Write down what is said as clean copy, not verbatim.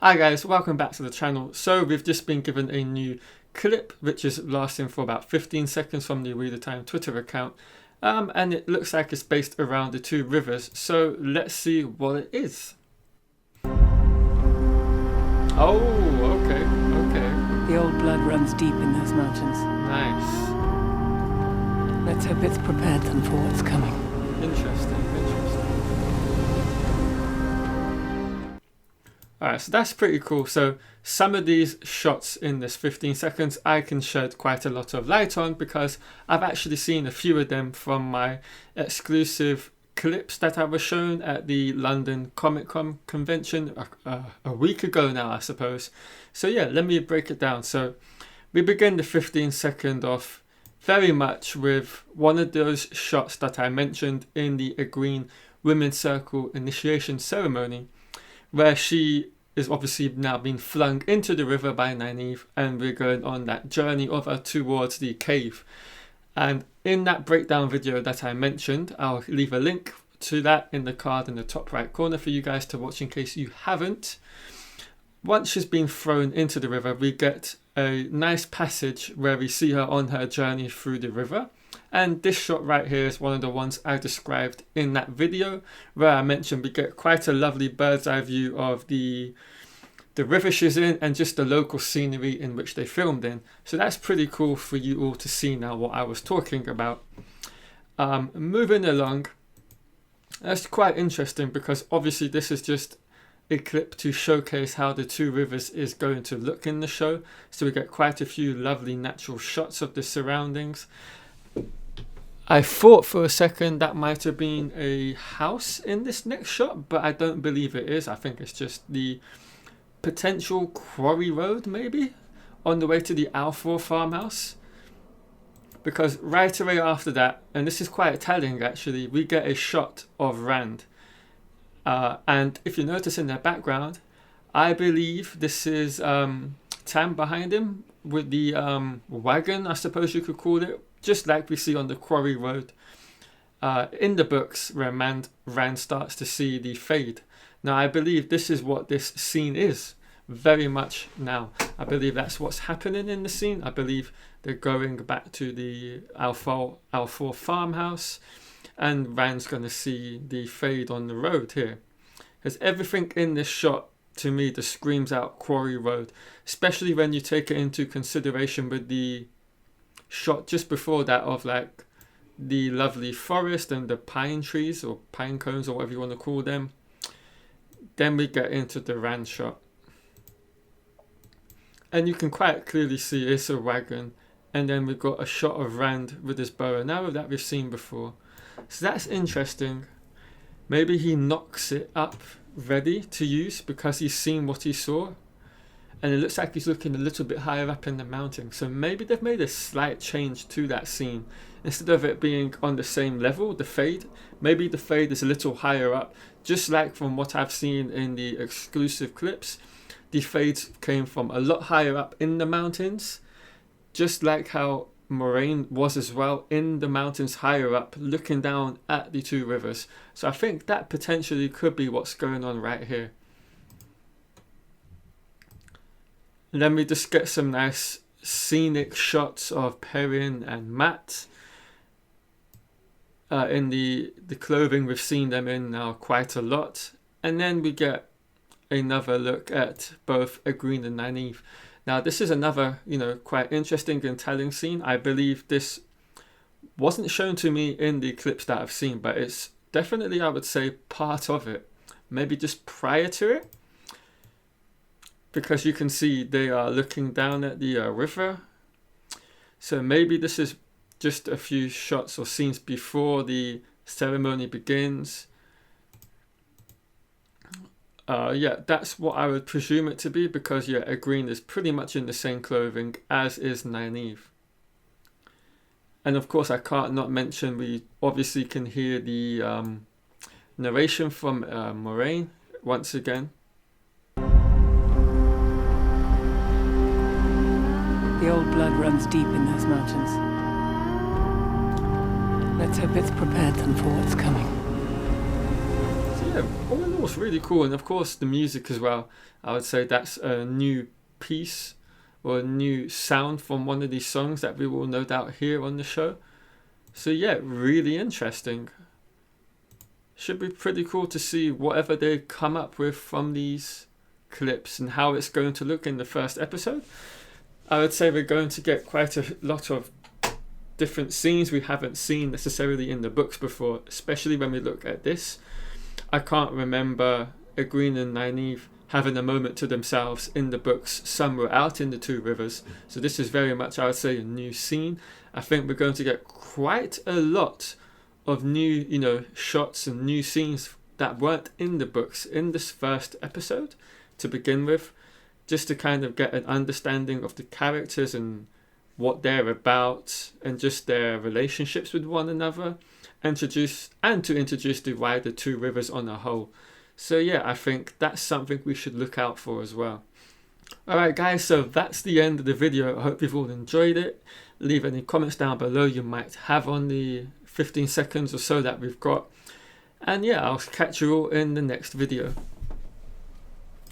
Hi guys, welcome back to the channel. So we've just been given a new clip which is lasting for about 15 seconds from the Reader Time Twitter account, and it looks like it's based around the two rivers, so let's see what it is. Oh, okay. The old blood runs deep in those mountains. Nice. Let's hope it's prepared them for what's coming. Interesting. Alright, so that's pretty cool. So some of these shots in this 15 seconds I can shed quite a lot of light on because I've actually seen a few of them from my exclusive clips that I was shown at the London Comic Con convention a week ago now, I suppose. So yeah, let me break it down. So we begin the 15 second off very much with one of those shots that I mentioned in the Agreen Women's Circle initiation ceremony, where she is obviously now being flung into the river by Nynaeve, and we're going on that journey of her towards the cave. And in that breakdown video that I mentioned, I'll leave a link to that in the card in the top right corner for you guys to watch in case you haven't. Once she's been thrown into the river, we get a nice passage where we see her on her journey through the river. And this shot right here is one of the ones I described in that video, where I mentioned we get quite a lovely bird's eye view of the river she's in and just the local scenery in which they filmed in. So that's pretty cool for you all to see now what I was talking about. Moving along, that's quite interesting because obviously this is just a clip to showcase how the two rivers is going to look in the show. So we get quite a few lovely natural shots of the surroundings. I thought for a second that might have been a house in this next shot, but I don't believe it is. I think it's just the potential quarry road maybe on the way to the Alfor farmhouse. Because right away after that, and this is quite telling actually, we get a shot of Rand. And if you notice in the background, I believe this is Tam behind him with the wagon, I suppose you could call it. Just like we see on the quarry road in the books where Rand starts to see the fade. Now I believe this is what this scene is very much now. I believe that's what's happening in the scene. I believe they're going back to the Alfor farmhouse and Rand's going to see the fade on the road here. Because everything in this shot to me just screams out quarry road, especially when you take it into consideration with the shot just before that of like the lovely forest and the pine trees or pine cones or whatever you want to call them. Then we get into the Rand shot, and you can quite clearly see it's a wagon, and then we've got a shot of Rand with his bow and arrow that we've seen before. So that's interesting. Maybe he knocks it up ready to use because he's seen what he saw. And it looks like he's looking a little bit higher up in the mountain. So maybe they've made a slight change to that scene. Instead of it being on the same level, the fade, maybe the fade is a little higher up. Just like from what I've seen in the exclusive clips, the fades came from a lot higher up in the mountains. Just like how Moraine was as well, in the mountains higher up, looking down at the two rivers. So I think that potentially could be what's going on right here. Let me just get some nice scenic shots of Perrin and Matt in the clothing we've seen them in now quite a lot. And then we get another look at both Agreen and Nynaeve. Now this is another, quite interesting and telling scene. I believe this wasn't shown to me in the clips that I've seen, but it's definitely, I would say, part of it. Maybe just prior to it. Because you can see they are looking down at the river. So maybe this is just a few shots or scenes before the ceremony begins. Yeah, that's what I would presume it to be, because yeah, Agreen is pretty much in the same clothing as is Nynaeve. And of course I can't not mention, we obviously can hear the narration from Moraine once again. The old blood runs deep in those mountains. Let's hope it's prepared them for what's coming. So yeah, all in all, it's really cool. And of course, the music as well. I would say that's a new piece or a new sound from one of these songs that we will no doubt hear on the show. So yeah, really interesting. Should be pretty cool to see whatever they come up with from these clips and how it's going to look in the first episode. I would say we're going to get quite a lot of different scenes we haven't seen necessarily in the books before, especially when we look at this. I can't remember Egwene and Nynaeve having a moment to themselves in the books somewhere out in the Two Rivers. So this is very much, I would say, a new scene. I think we're going to get quite a lot of new, shots and new scenes that weren't in the books in this first episode to begin with, just to kind of get an understanding of the characters and what they're about and just their relationships with one another, and to introduce the wider Two Rivers on a whole. So yeah, I think that's something we should look out for as well. Alright guys, so that's the end of the video. I hope you've all enjoyed it. Leave any comments down below you might have on the 15 seconds or so that we've got. And yeah, I'll catch you all in the next video.